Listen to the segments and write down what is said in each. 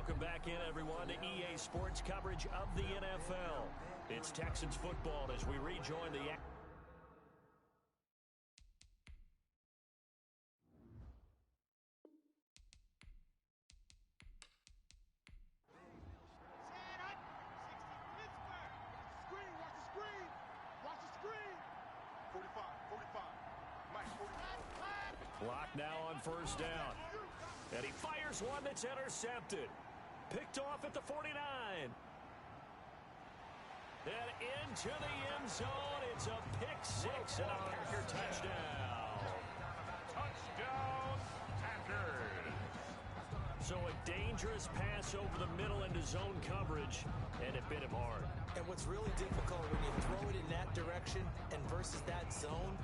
Welcome back in, everyone, to EA Sports coverage of the NFL. It's Texans football as we rejoin the... Clock now on first down. And he fires one that's intercepted. Picked off at the 49. And into the end zone. It's a pick six and a Packer touchdown. Touchdown, Packers. So a dangerous pass over the middle into zone coverage, and it bit him hard. And what's really difficult when you throw it in that direction and versus that zone,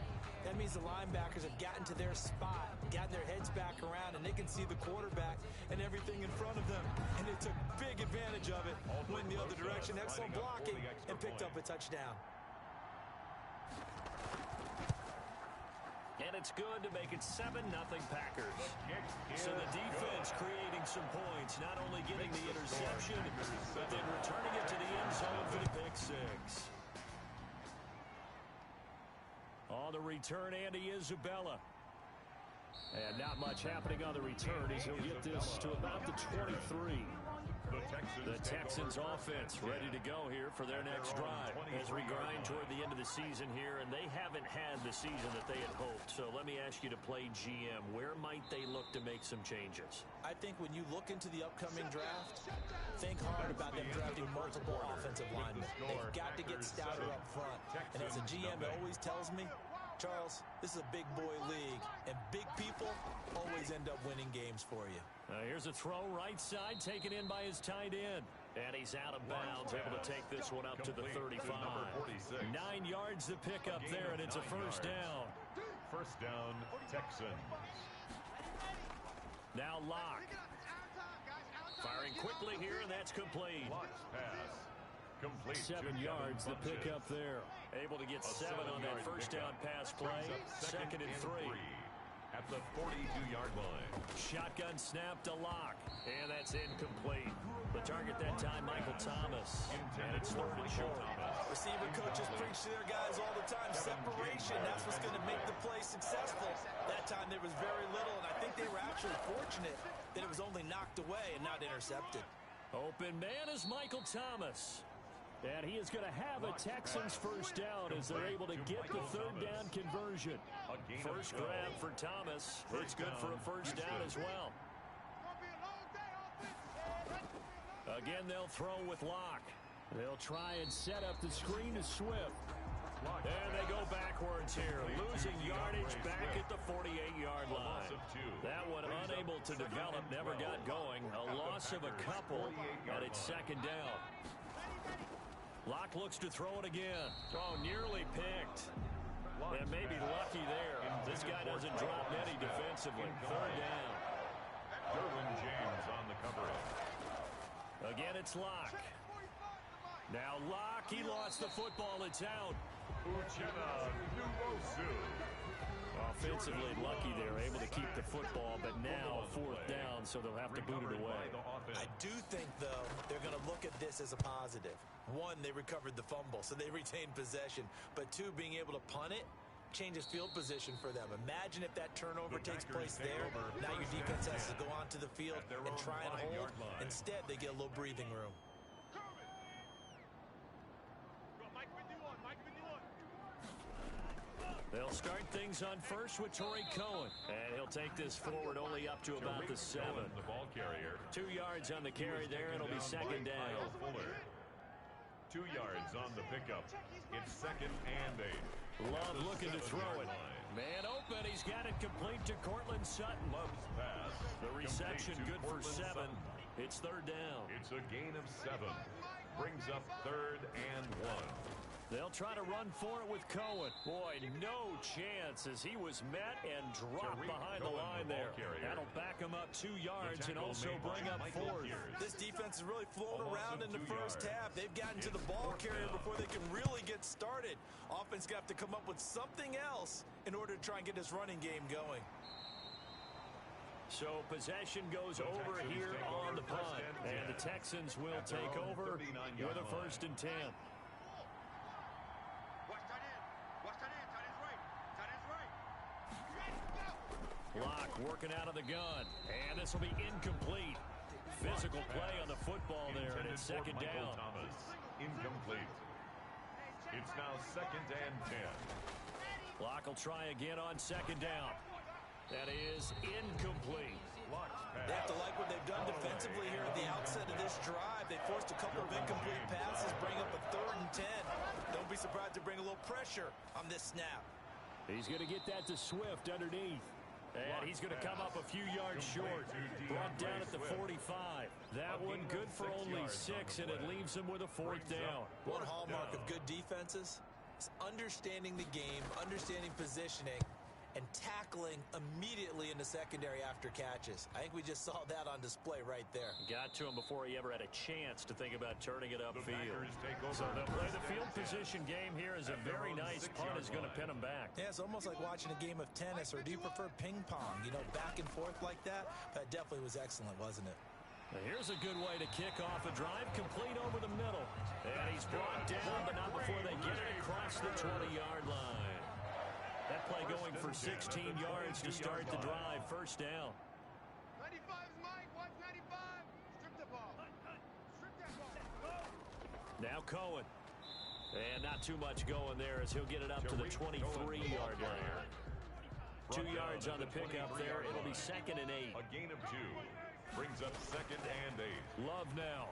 that means the linebackers have gotten to their spot, gotten their heads back around, and they can see the quarterback and everything in front of them. And they took big advantage of it, went the other direction, excellent blocking, and picked up a touchdown. And it's good to make it 7-0 Packers. So the defense creating some points, not only getting the interception, but then returning it to the end zone for the pick six. On the return, Andy Isabella. And not much happening on the return as he'll get this to about the 23. The Texans offense ready to go here for their next drive as we grind toward the end of the season here, and they haven't had the season that they had hoped. So let me ask you to play GM. Where might they look to make some changes? I think when you look into the upcoming draft, think hard about them drafting multiple offensive linemen. They've got to get stouter up front. And as a GM always tells me, Charles, this is a big boy league, and big people always end up winning games for you. Here's a throw right side, taken in by his tight end. And he's out of bounds, able to take this one up to the 35. 9 yards to pick up there, and it's a first down. First down, Texans. Now Locke. Firing quickly here, and that's complete. Locke's pass. Complete. 7 yards to pick up there. Able to get 7 on that first down pass play. Second and 3. At the 42-yard line. Shotgun snap to Locke. And that's incomplete. The target that time, Michael Thomas. And it's third and short. Receiver coaches preach to their guys all the time. Separation, that's what's going to make the play successful. That time there was very little, and I think they were actually fortunate that it was only knocked away and not intercepted. Open man is Michael Thomas. And he is going to have a Texans first down as they're able to get the third down conversion. First grab for Thomas. It's good for a first down as well. Again, they'll throw with Locke. They'll try and set up the screen to Swift. And they go backwards here, losing yardage back at the 48-yard line. That one unable to develop, never got going. A loss of a couple, and it's second down. Locke looks to throw it again. Oh, nearly picked. And maybe lucky there. This guy doesn't drop many defensively. Third down. Derwin James on the coverage. Again, it's Locke. Now Locke, he lost the football. It's out. Uchenna Nwosu. Offensively lucky they're able to keep the football, but now fourth down, so they'll have to boot it away. I do think, though, they're going to look at this as a positive. One, they recovered the fumble, so they retained possession. But two, being able to punt it changes field position for them. Imagine if that turnover takes place there. Now your defense has to go onto the field and try and hold. Instead, they get a little breathing room. They'll start things on first with Torrey Cohen. And he'll take this forward only up to about the 7. The ball carrier. 2 yards on the carry there. It'll be second down. 2 yards on the pickup. It's second and 8. Love looking to throw it. Man open. He's got it complete to Cortland Sutton. Love's pass. The reception good for 7. It's third down. It's a gain of 7. Brings up third and 1. They'll try to run for it with Cohen. Boy, no chance as he was met and dropped behind the line there. That'll back him up 2 yards and also bring up 4. This defense has really flown around in the first half. They've gotten to the ball carrier before they can really get started. Offense got to come up with something else in order to try and get this running game going. So possession goes over here on the punt. And Texans will take over with a 1st and 10. Locke working out of the gun, and this will be incomplete. Physical play on the football there, and it's 2nd down. Thomas, incomplete. It's now 2nd and 10. Locke will try again on 2nd down. That is incomplete. They have to like what they've done defensively here at the outset of this drive. They forced a couple of incomplete passes, bring up a 3rd and 10. Don't be surprised to bring a little pressure on this snap. He's going to get that to Swift underneath. And he's going to come up a few yards short. Brought down at the 45. That one good for only 6, and it leaves him with a 4th down. One hallmark of good defenses is understanding the game, understanding positioning, and tackling immediately in the secondary after catches. I think we just saw that on display right there. Got to him before he ever had a chance to think about turning it upfield. So they'll play the field position game here as a very nice punt is going to pin him back. Yeah, it's almost like watching a game of tennis, or do you prefer ping pong? You know, back and forth like that? That definitely was excellent, wasn't it? Now here's a good way to kick off a drive, complete over the middle. And he's brought down, but not before they get it across the 20-yard line. That play going for 16 yards to start the drive. 1st down. 95 is Mike. Watch 95. Strip the ball. Strip that ball. Now Cohen. And not too much going there as he'll get it up to the 23-yard line. 2 yards on the pickup there. It'll be 2nd and 8. A gain of 2. Brings up 2nd and 8. Love now.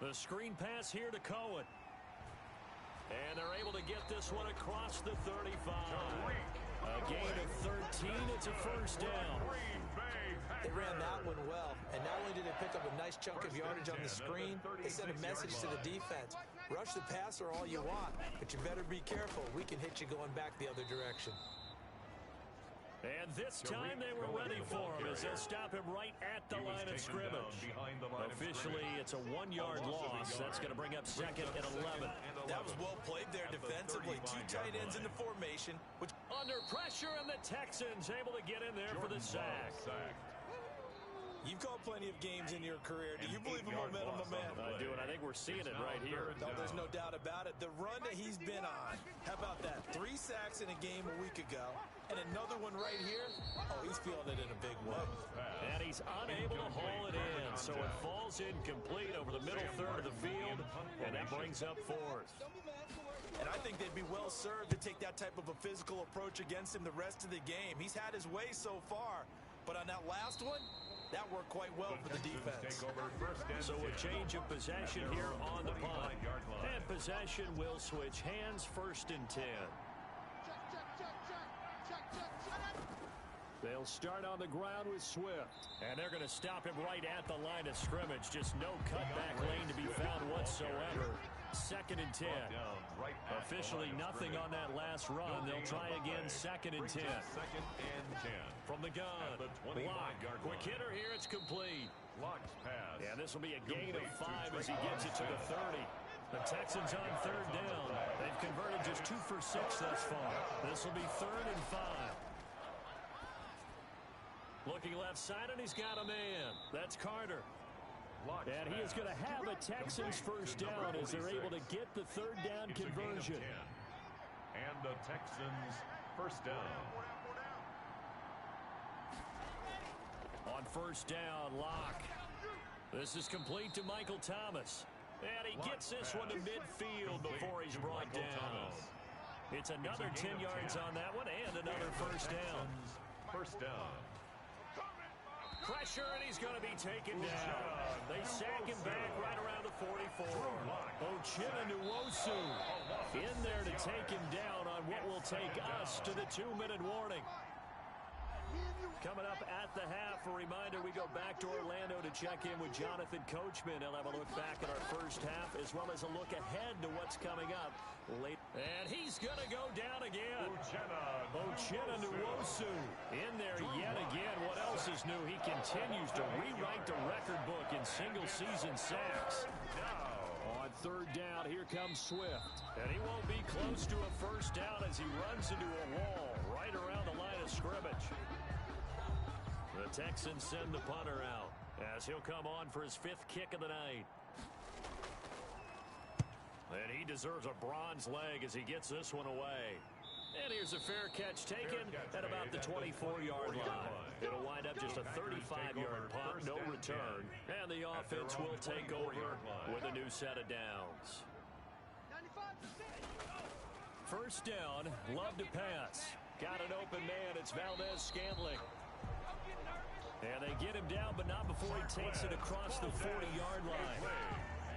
The screen pass here to Cohen. And they're able to get this one across the 35. A gain of 13. It's a 1st down. They ran that one well, and not only did they pick up a nice chunk of yardage on the screen, they sent a message to the defense. Rush the passer all you want, but you better be careful. We can hit you going back the other direction. And this time they were ready for him as they'll stop him right at the line of scrimmage. Officially, it's a 1-yard loss. That's going to bring up 2nd and 11. That was well played there defensively. 2 tight ends in the formation. Which under pressure, and the Texans able to get in there for the sack. You've called plenty of games in your career. Do you believe in momentum, my man? I do, and I think we're seeing it right here. No, there's no doubt about it. The run that he's been on. How about that? 3 sacks in a game a week ago, and another one right here. Oh, he's feeling it in a big way. And he's unable to haul it in, so it falls incomplete over the middle third of the field, and that brings up 4th. And I think they'd be well served to take that type of a physical approach against him the rest of the game. He's had his way so far, but on that last one, that worked quite well for the defense. So a change of possession here on the punt. And possession will switch hands. 1st and 10. They'll start on the ground with Swift. And they're going to stop him right at the line of scrimmage. Just no cutback lane to be found whatsoever. 2nd and 10. Officially nothing on that last run. They'll try again. 2nd and 10. 2nd and 10. From the gun. Block. Quick hitter here. It's complete. Blocked pass. Yeah, this will be a gain of 5 as he gets it to the 30. The Texans on 3rd down. They've converted just 2 for 6 thus far. This will be 3rd and 5. Looking left side, and he's got a man. That's Carter. And he is going to have a Texans 1st down as they're able to get the 3rd down conversion. And the Texans 1st down. On 1st down, Locke. This is complete to Michael Thomas. And he gets this one to midfield before he's brought down. It's another 10 yards on that one and another 1st down. 1st down. Pressure, and he's going to be taken down. They sack him back right around the 44. Uchenna in there to take him down on what will take us to the 2-minute warning. Coming up at the half, a reminder, we go back to Orlando to check in with Jonathan Coachman. He'll have a look back at our 1st half, as well as a look ahead to what's coming up late. And he's going to go down again. Uchenna in there yet again. What else is new? He continues to rewrite the record book in single-season sacks. On 3rd down, here comes Swift. And he won't be close to a 1st down as he runs into a wall right around the line of scrimmage. The Texans send the punter out. as he'll come on for his 5th kick of the night. And he deserves a bronze leg as he gets this one away. And here's a fair catch taken at about the 24-yard line. It'll wind up just a 35-yard punt, no return. And the offense will take over with a new set of downs. First down, Love to pass. Got an open man, it's Valdez-Scantling. And they get him down, but not before he takes it across the 40-yard line.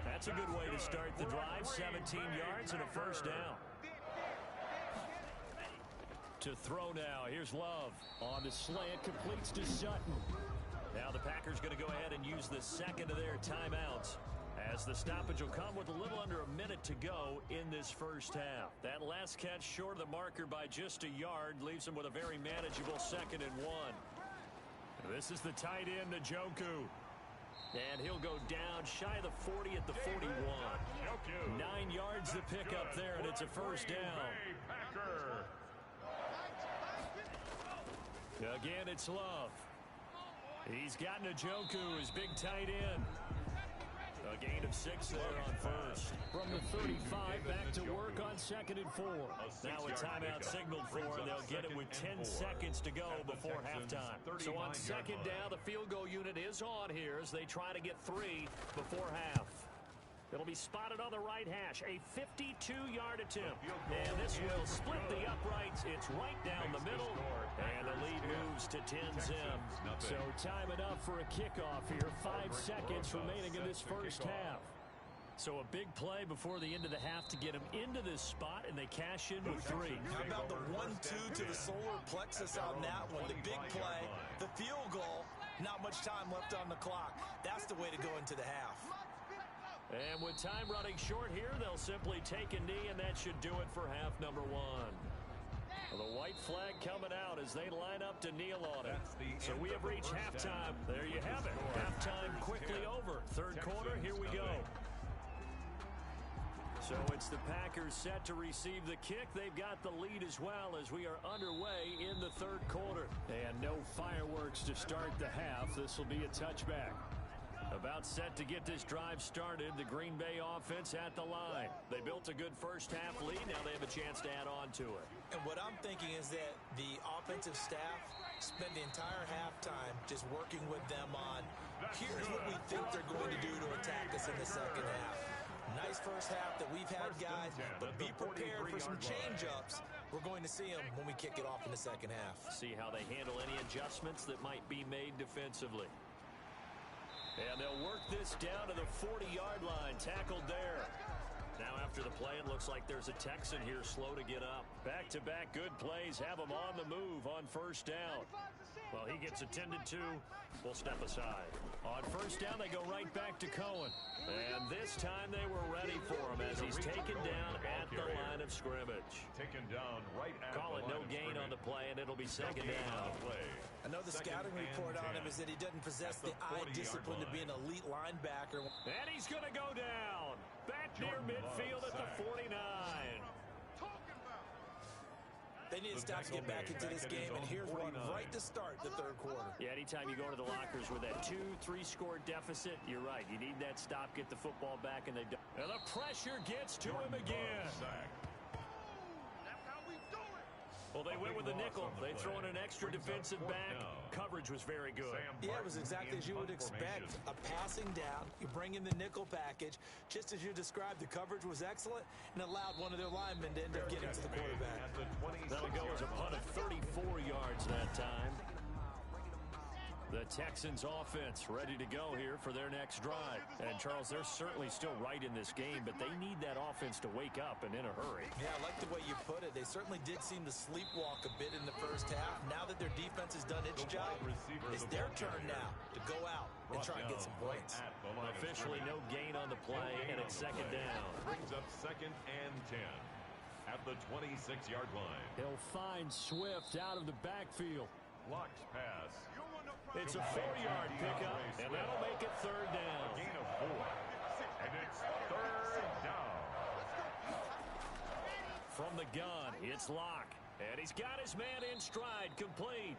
That's a good way to start the drive, 17 yards and a first down. To throw now, here's Love. On the slant, completes to Sutton. Now the Packers going to go ahead and use the second of their timeouts, as the stoppage will come with a little under a minute to go in this first half. That last catch short of the marker by just a yard leaves them with a very manageable 2nd and 1. This is the tight end, Njoku. And he'll go down shy of the 40 at the 41. 9 yards to pick up there, and it's a first down. Again, it's Love. He's got Njoku, his big tight end. A gain of 6 there on first. From the 35, back to work on 2nd and 4. Now a timeout signaled for, and they'll get it with 10 seconds to go before halftime. So on 2nd down, the field goal unit is on here as they try to get 3 before half. It'll be spotted on the right hash, a 52-yard attempt. And this will split the uprights. It's right down the middle, and the lead moves to 10-0. So time enough for a kickoff here. 5 seconds remaining in this first half. So a big play before the end of the half to get them into this spot, and they cash in with 3. How about the 1-2 to the solar plexus on that one? The big play, the field goal, not much time left on the clock. That's the way to go into the half. And with time running short here, they'll simply take a knee, and that should do it for half number 1. The white flag coming out as they line up to kneel on it. So we have reached halftime. There you have it. Halftime quickly over. 3rd quarter, here we go. So it's the Packers set to receive the kick. They've got the lead as well as we are underway in the 3rd quarter. And no fireworks to start the half. This will be a touchback. About set to get this drive started, the Green Bay offense at the line. They built a good first half lead. Now they have a chance to add on to it. And what I'm thinking is that the offensive staff spend the entire halftime just working with them on, here's what we think they're going to do to attack us in the second half. Nice first half that we've had, guys, but be prepared for some change-ups. We're going to see them when we kick it off in the second half. See how they handle any adjustments that might be made defensively. And they'll work this down to the 40-yard line. Tackled there. Now after the play, it looks like there's a Texan here slow to get up. Back-to-back good plays have him on the move on first down. Well, he gets attended to. We'll step aside. On first down, they go right back to Cohen. And this time they were ready for him as he's taken down at the line of scrimmage. Taken down right at Call it no gain on the play, and it'll be 2nd down. I know the scouting report on him is that he doesn't possess the eye discipline to be an elite linebacker. And he's going to go down. Back near midfield at the 49. They need to stop to get back into this game, and here's one right to start the 3rd quarter. Yeah, anytime you go to the lockers with that 2-3 score deficit, you're right. You need that stop, get the football back, and they don't. And the pressure gets to him again. Well, they went with the nickel. They throw in an extra defensive back. Coverage was very good. Yeah, it was exactly as you would expect. A passing down. You bring in the nickel package. Just as you described, the coverage was excellent and allowed one of their linemen to end up getting to the quarterback. That'll go as a punt of 34 yards that time. The Texans offense ready to go here for their next drive. And, Charles, they're certainly still right in this game, but they need that offense to wake up and in a hurry. Yeah, I like the way you put it. They certainly did seem to sleepwalk a bit in the first half. Now that their defense has done its job, it's their turn now to go out and try and get some points. Officially no gain on the play, and it's 2nd down. Brings up 2nd and 10 at the 26-yard line. He'll find Swift out of the backfield. Blocked pass. It's a 4-yard pickup, and that'll make it 3rd down. A gain of 4, and it's 3rd down. From the gun, it's Locke, and he's got his man in stride, complete.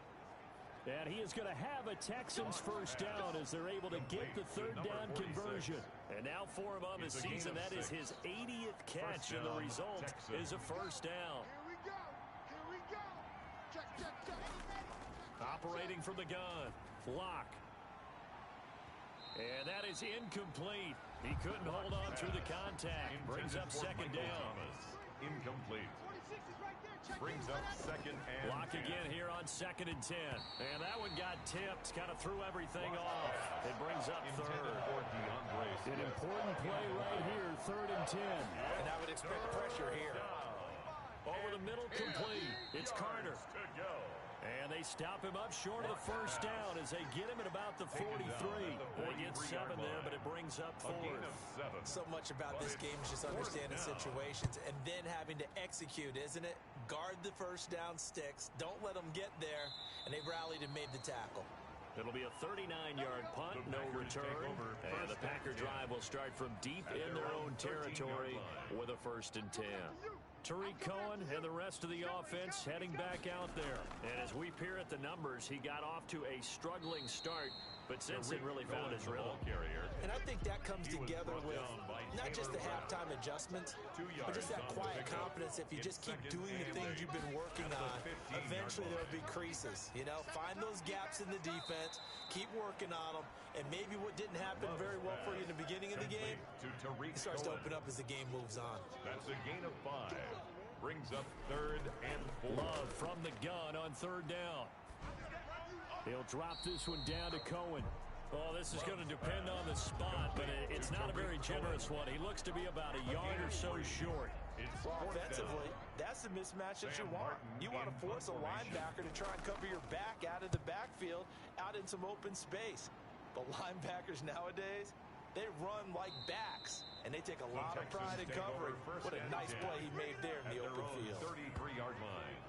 And he is going to have a Texans first down as they're able to get the third down conversion. And now for him on the season, that is his 80th catch, and the result is a first down. Here we go. Here we go. Check, check, check. Operating from the gun, Locke. And that is incomplete. He couldn't hold on through the contact. Brings up second down. Incomplete. 46 is right there. Check Brings up second and Locke 10. again here on 2nd and 10. And that one got tipped, kind of threw everything off. It brings up third. An important play right here, 3rd and 10. And I would expect pressure here. Over the middle, complete. It's Carter. And they stop him up short of the first down as they get him at about the 43. They get 7 there, but it brings up 4th. So much about this game is just understanding situations and then having to execute, isn't it? Guard the first down sticks. Don't let them get there. And they rallied and made the tackle. It'll be a 39-yard punt, no return. And the Packer drive will start from deep in their own territory with a 1st and 10. Tariq Cohen and the rest of the offense heading back out there. And as we peer at the numbers, he got off to a struggling start, but since it really found his rhythm. And I think that comes together with not just the halftime adjustments, but just that quiet confidence. If you just keep doing the things you've been working on, eventually there'll be creases. You know, find those gaps in the defense, keep working on them, and maybe what didn't happen very well for you in the beginning of the game, it starts to open up as the game moves on. That's a gain of 5. Brings up 3rd and 4. Love from the gun on 3rd down. He'll drop this one down to Cohen. Oh, this is going to depend on the spot, but it's not a very generous one. He looks to be about a yard or so short. Well, offensively, that's the mismatch that you want. You want to force a linebacker to try and cover your back out of the backfield, out in some open space. But linebackers nowadays, they run like backs, and they take a lot of pride in covering. What a nice play he made there in the open field. 33-yard line.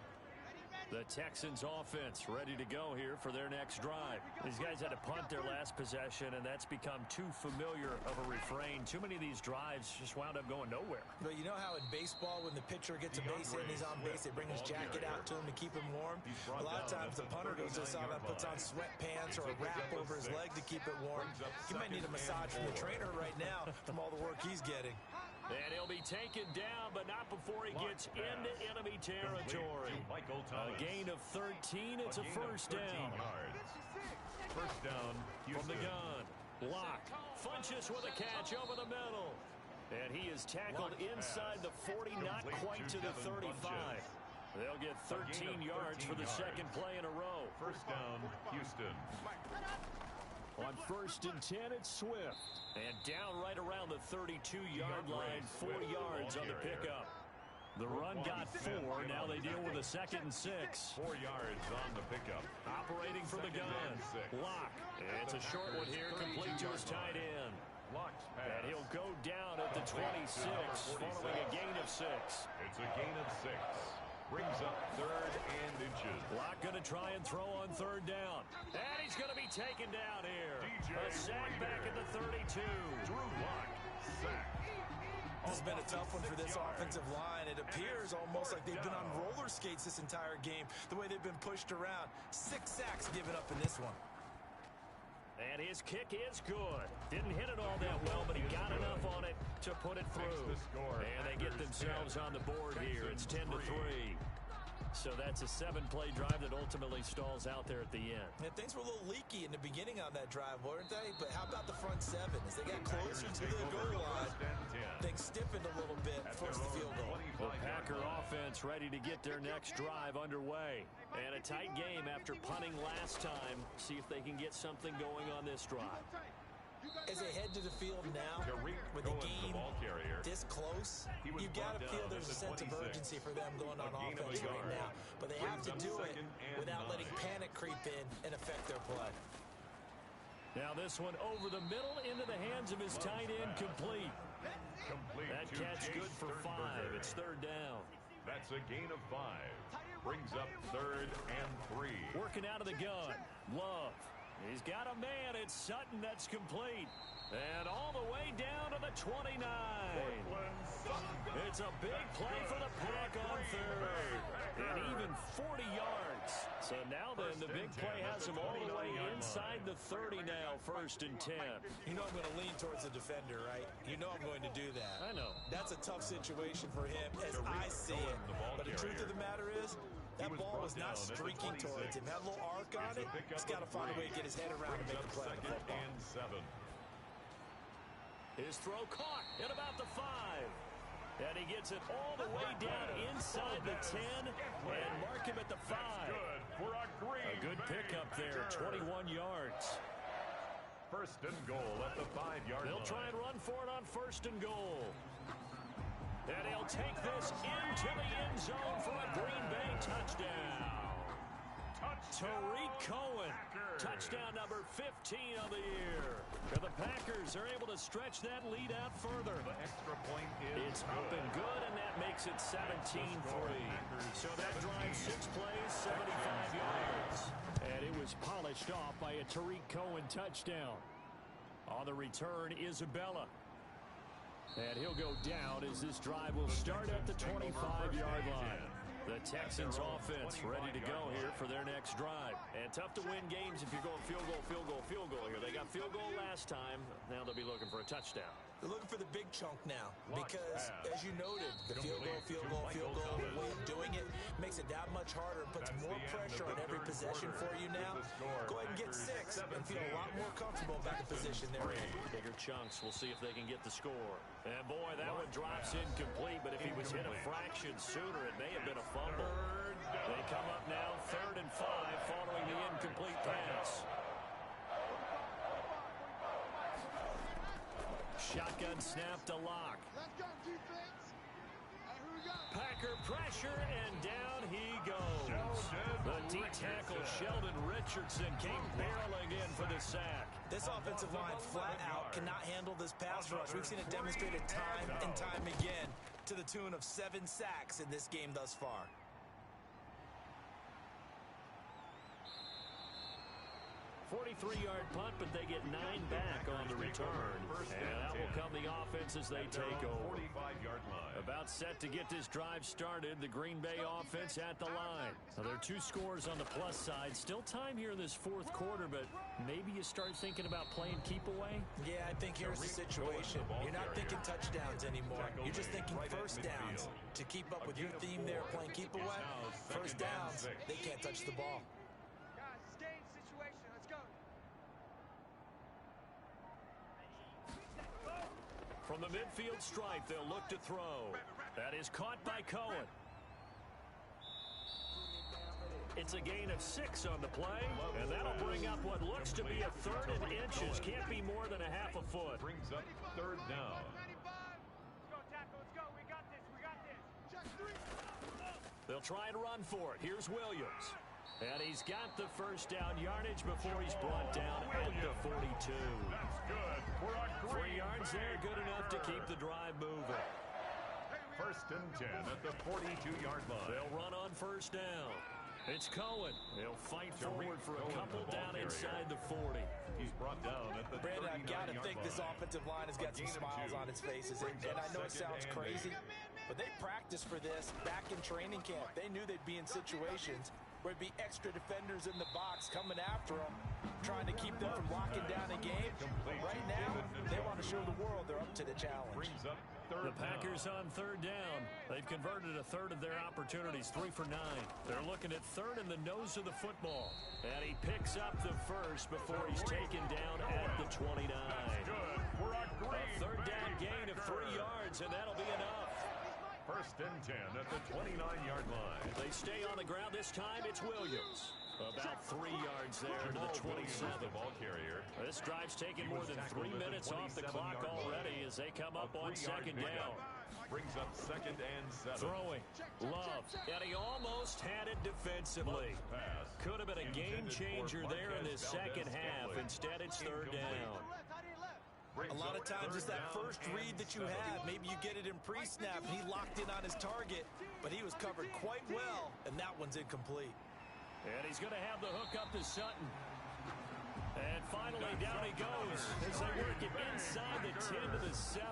The Texans offense ready to go here for their next drive. These guys had to punt their last possession, and that's become too familiar of a refrain. Too many of these drives just wound up going nowhere. But you know how in baseball, when the pitcher gets a base hit and he's on base, they bring his jacket out to him to keep him warm? A lot of times the punter goes inside and puts on sweatpants or a wrap over his leg to keep it warm. He might need a massage from the trainer right now from all the work he's getting. And he'll be taken down, but not before he gets into enemy territory. A gain of 13. It's a first down. First down, From the gun, Locke punches with a catch over the middle. And he is tackled inside the 40, not quite to the 35. They'll get 13 yards for the second play in a row. First down, Houston. On 1st and 10, it's Swift. And down right around the 32-yard line, 4 yards on the pickup. The run got 4. Now they deal with a 2nd and 6. 4 yards on the pickup. Operating from the gun, Locke. It's a short one here, complete to his tight end. And he'll go down at the 26, following a gain of 6. It's a gain of 6. Brings up 3rd and inches. Locke going to try and throw on 3rd down. And he's going to be taken down here. A sack back at the 32. Drew Locke, sack. This has been a tough one for this offensive line. It appears almost like they've been on roller skates this entire game, the way they've been pushed around. 6 sacks given up in this one. And his kick is good. Didn't hit it all that well, but he got enough on it to put it through. And they get themselves on the board here. It's 10-3. So that's a 7-play drive that ultimately stalls out there at the end. And things were a little leaky in the beginning on that drive, weren't they? But how about the front 7? As they got closer to the goal line, things stiffened a little bit, forced the field goal. The Packer offense ready to get their next drive underway. And a tight game after punting last time. See if they can get something going on this drive. As they head to the field now, with the game this close, you got to feel there's a sense of urgency for them going on offense right now. But they have to do it without letting panic creep in and affect their play. Now this one over the middle into the hands of his tight end, complete. That catch good for 5. It's 3rd down. That's a gain of 5. Brings up 3rd and 3. Working out of the gun, Love. He's got a man. It's Sutton. That's complete. And all the way down to the 29. It's a big play for the Pack on third. And even 40 yards. So now then, the big play has him all the way inside the 30 now, 1st and 10. You know I'm going to lean towards the defender, right? You know I'm going to do that. I know. That's a tough situation for him as I see it. But the truth of the matter is, that ball was not streaking towards him. That little arc on it, he's got to find a way to get his head around and make a play on the football. His throw caught at about the 5. And he gets it all the way down inside the 10 and mark him at the 5. A good pickup there, 21 yards. 1st and goal at the 5-yard line. They'll try and run for it on 1st and goal. And he'll take this into the end zone for a Green Bay touchdown. Tariq Cohen, touchdown number 15 of the year. And the Packers are able to stretch that lead out further. The extra point is it's up and good, and that makes it 17-3. So that drives 6 plays, 75 yards. And it was polished off by a Tariq Cohen touchdown. On the return, Isabella. And he'll go down as this drive will start at the 25-yard line. The Texans offense ready to go here for their next drive. And tough to win games if you're going field goal here. They got field goal last time. Now they'll be looking for a touchdown. They're looking for the big chunk now because, as you noted, the field goal way of doing it makes it that much harder and puts more pressure on every possession for you now. Go ahead and get 6 and feel a lot more comfortable about the position they're in. Bigger chunks. We'll see if they can get the score. And, boy, that one drops incomplete, but if he was hit a fraction sooner, it may have been a fumble. They come up now 3rd and 5 following the incomplete pass. Shotgun snap to Locke. Let's go, defense. Here we go. Packer pressure, and down he goes. The D-tackle Sheldon Richardson came barreling in for the sack. This offensive line flat out cannot handle this pass rush. We've seen it demonstrated time and time again to the tune of 7 sacks in this game thus far. 43-yard punt, but they get 9 back on the return. And out will come the offense as they take over. 45-yard line. About set to get this drive started. The Green Bay offense at the line. Now, there are 2 scores on the plus side. Still time here in this 4th quarter, but maybe you start thinking about playing keep away? Yeah, I think here's the situation. You're not thinking touchdowns anymore. You're just thinking first downs. To keep up with your theme there, playing keep away, first downs, they can't touch the ball. Guys, it's game situation. Let's go. From the midfield stripe, they'll look to throw. That is caught by Cohen. It's a gain of 6 on the play, and that'll bring up what looks to be a 3rd and inches. Can't be more than a half a foot. Brings up 3rd down. 95. Let's go, tackle. Let's go. We got this. We got this. Check 3. They'll try and run for it. Here's Williams. And he's got the first down yardage before he's brought down at the 42. That's good. We're on 3 yards there, good enough to keep the drive moving. 1st and 10 at the 42-yard line. They'll run on 1st down. It's Cohen. He'll fight forward for a couple down inside the 40. He's brought down at the 39-yard line. Brandon, I've got to think this offensive line has got some smiles on its faces. And I know it sounds crazy, but they practiced for this back in training camp. They knew they'd be in situations where it'd be extra defenders in the box coming after them, trying to keep them from locking down a game. Right now, they want to show the world they're up to the challenge. Brings up The Packers on 3rd down. They've converted a 1/3 of their opportunities, 3 for 9. They're looking at 3rd in the nose of the football. And he picks up the first before he's taken down at the 29. good. We're on A 3rd down gain of 3 yards, and that'll be enough. 1st and 10 at the 29-yard line. They stay on the ground this time. It's Williams. About 3 yards there to the 27. The ball carrier. This drive's taken more than 3 minutes off the clock already as they come up on 2nd down. Brings up 2nd and 7. Throwing. Love. And he almost had it defensively. Could have been a game changer there in this second half. Instead, it's 3rd down. A lot of times it's that first read that you have. Maybe you get it in pre-snap, and he locked in on his target, but he was covered quite well, and that one's incomplete. And he's going to have the hook up to Sutton. And finally, down he goes as they work it inside the 10 to the 7.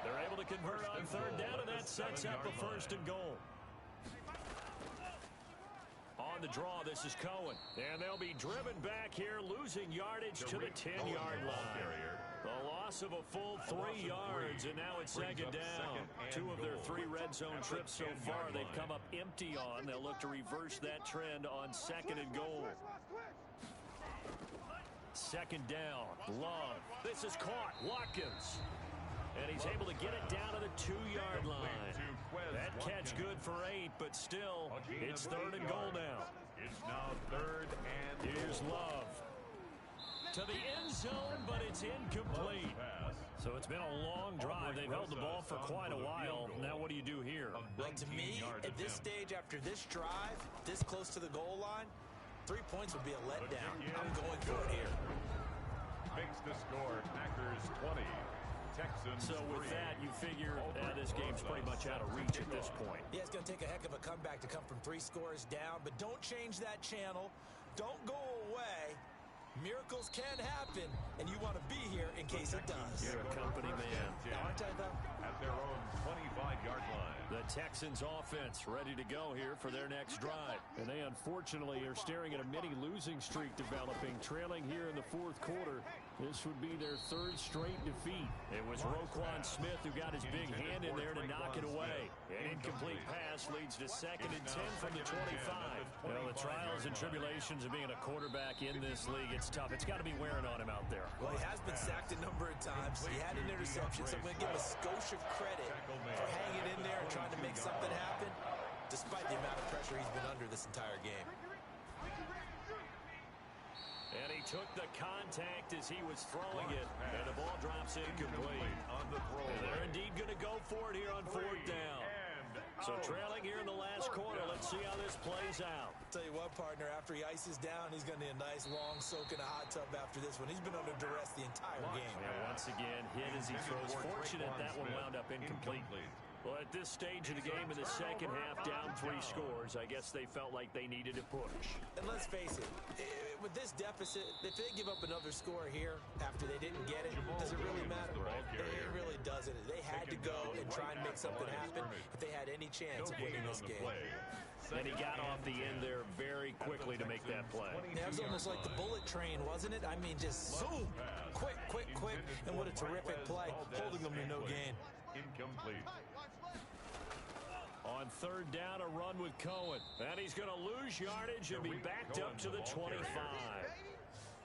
They're They're able to convert on third down, and that sets up a first and goal. On the draw, this is Cohen. And they'll be driven back here, losing yardage to the 10-yard line. A loss of a full 3 yards, and now it's second down. 2 of their 3 red zone trips so far they've come up empty on. They'll look to reverse that trend on second and goal. Second down, Love. This is caught, Watkins. And he's able to get it down to the 2-yard line. That catch good for 8, but still, it's third and goal now. It's now third and Here's Love. To the end zone, but it's incomplete. So it's been a long drive. They've held the ball for quite a while. Now what do you do here? Well, to me, at this stage, after this drive, this close to the goal line, 3 points would be a letdown. I'm going for it here. Makes the score Packers 20. Texans So with 3. that, you figure this game's pretty much out of reach at this point. Yeah, it's going to take a heck of a comeback to come from 3 scores down, but don't change that channel. Don't go away. Miracles can happen, and you want to be here in case it does. You're a company man. Now, aren't I, though? At their own 25-yard line. The Texans offense ready to go here for their next drive. And they unfortunately are staring at a mini losing streak developing, trailing here in the 4th quarter. This would be their 3rd straight defeat. It was Roquan Smith who got his big hand in there to knock it away. An incomplete pass leads to 2nd and 10 from the 25. Well, the trials and tribulations of being a quarterback in this league, it's tough. It's got to be wearing on him out there. Well, he has been sacked a number of times. He had an interception, so I'm going to give him a skosh of credit for hanging in there and trying to make something happen, despite the amount of pressure he's been under this entire game. And he took the contact as he was throwing it, and the ball drops incomplete. And they're indeed going to go for it here on 4th down. So trailing here in the last quarter, let's see how this plays out. Tell you what, partner, after he ices down, he's going to need a nice long soak in a hot tub after this one. He's been under duress the entire game. And once again, hit as he throws. Fortunate that one wound up incomplete. Well, at this stage of the game in the second half, down 3 scores, I guess they felt like they needed to push. And let's face it, with this deficit, if they give up another score here after they didn't get it, does it really matter? It really doesn't. They had to go and try and make something happen if they had any chance of winning this game. And he got off the end there very quickly to make that play. Yeah, it was almost like the bullet train, wasn't it? I mean, just zoom, quick, quick, quick, and what a terrific play, holding them to no gain. Incomplete. On 3rd down, a run with Cohen. And he's going to lose yardage and be backed up to the 25.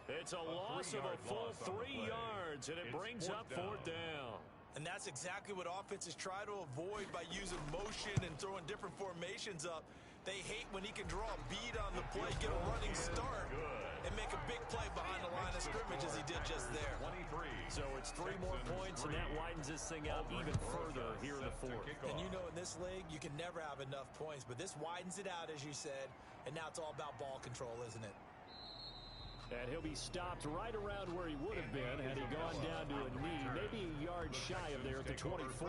It's a loss of a full 3 yards, and it brings up 4th down. And that's exactly what offenses try to avoid by using motion and throwing different formations up. They hate when he can draw a bead on the play, get a running start, and make a big play behind the line of scrimmage as he did just there. So it's 3 more points, and that widens this thing out even further here in the 4th. And you know in this league, you can never have enough points, but this widens it out, as you said, and now it's all about ball control, isn't it? And he'll be stopped right around where he would have been had he gone down to a knee, maybe a yard shy of there at the 24.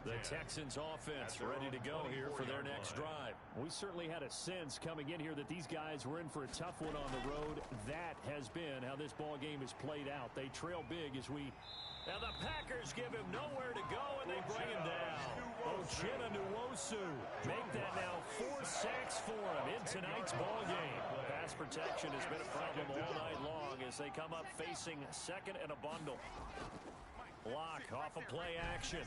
The Texans offense ready to go here for their next drive. We certainly had a sense coming in here that these guys were in for a tough one on the road. That has been how this ball game is played out. They trail big as we... Now the Packers give him nowhere to go, and they bring him down. Uchenna make that now 4 sacks for him in tonight's ball game. Pass protection has been a problem all night long as they come up facing 2nd and a bundle. Block off a play action.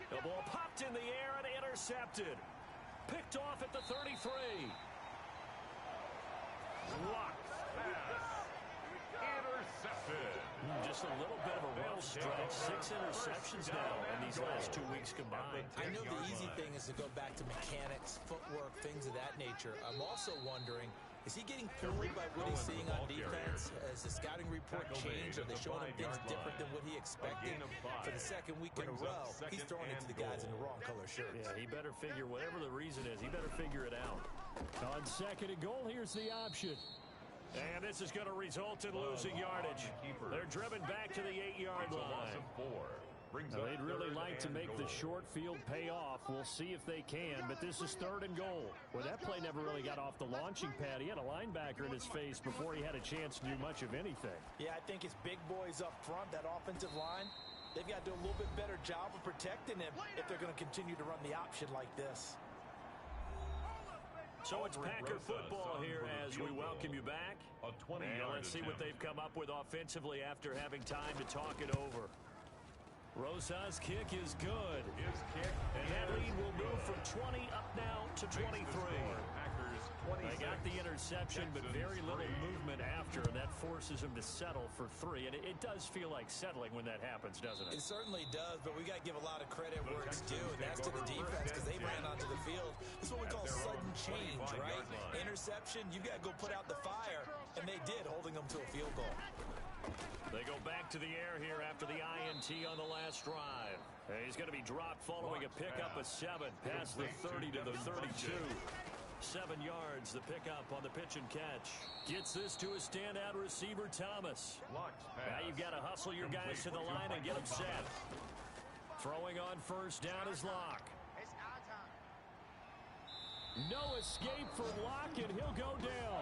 The ball popped in the air and intercepted. Picked off at the 33. Blocked. Intercepted. Just a little bit of a rough stretch. 6 interceptions now in these last 2 weeks combined. I know the easy thing is to go back to mechanics, footwork, things of that nature. I'm also wondering, is he getting fooled by what he's seeing on defense? Has the scouting report changed? Are they showing him things different than what he expected? For the 2nd week in a row, he's throwing it to the guys in the wrong color shirts. Yeah, he better figure, whatever the reason is, he better figure it out. On 2nd and goal, here's the option. And this is going to result in losing yardage. They're driven back to the 8-yard line. Now, they'd really like to make the short field pay off. We'll see if they can, but this is 3rd and goal. Well, that play never really got off the launching pad. He had a linebacker in his face before he had a chance to do much of anything. Yeah, I think his big boys up front, that offensive line, They've got to do a little bit better job of protecting him if they're going to continue to run the option like this. So it's Packer football here as we welcome you back. And let's see what they've come up with offensively after having time to talk it over. Rosa's kick is good. And that lead will move from 20 up now to 23. They got the interception, but very little movement after, and that forces them to settle for 3. And it does feel like settling when that happens, doesn't it? It certainly does, but we got to give a lot of credit where it's due, and that's to the defense because they ran onto the field. This is what we call sudden change, right? Interception, you got to go put out the fire, and they did, holding them to a field goal. They go back to the air here after the INT on the last drive. He's going to be dropped following a pickup of 7 past the 30 to the 32. 7 yards, the pickup on the pitch and catch. Gets this to a standout receiver, Thomas. Now you've got to hustle your guys to the line and get them set. Throwing on first down is Locke. No escape for Locke, and he'll go down.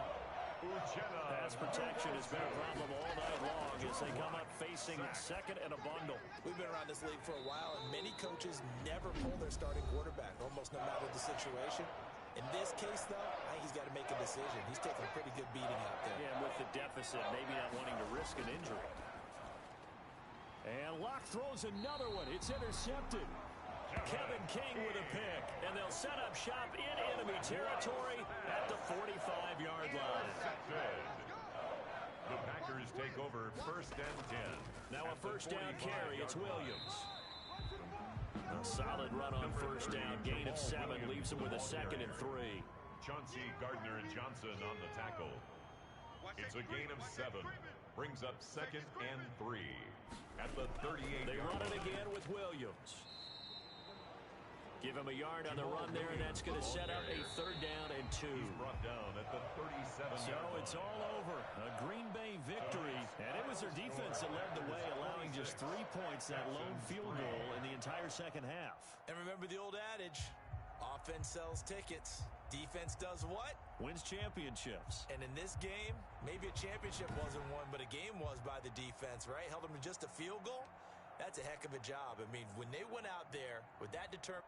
Pass protection has been a problem all night long as they come up facing second and a bundle. We've been around this league for a while, and many coaches never pull their starting quarterback, almost no matter the situation. In this case, though, I think he's got to make a decision. He's taking a pretty good beating out there. Yeah, and with the deficit, maybe not wanting to risk an injury. And Locke throws another one. It's intercepted. Kevin King with a pick, and they'll set up shop in enemy territory at the 45-yard line. The Packers take over first and 10. Now a first down carry. It's Williams. A solid run on first down. Gain of 7 leaves him with a second and 3. Chauncey Gardner-Johnson on the tackle. It's a gain of 7. Brings up second and 3 at the 38. They run it again with Williams. Give him a yard on the run there, and that's going to set up a third down and 2. He's brought down at the 37. So it's all over. A Green Bay victory. And it was their defense that led the way, allowing just 3 points, that lone field goal in the entire second half. And remember the old adage, offense sells tickets. Defense does what? Wins championships. And in this game, maybe a championship wasn't won, but a game was by the defense, right? Held them to just a field goal. That's a heck of a job. I mean, when they went out there with that determination.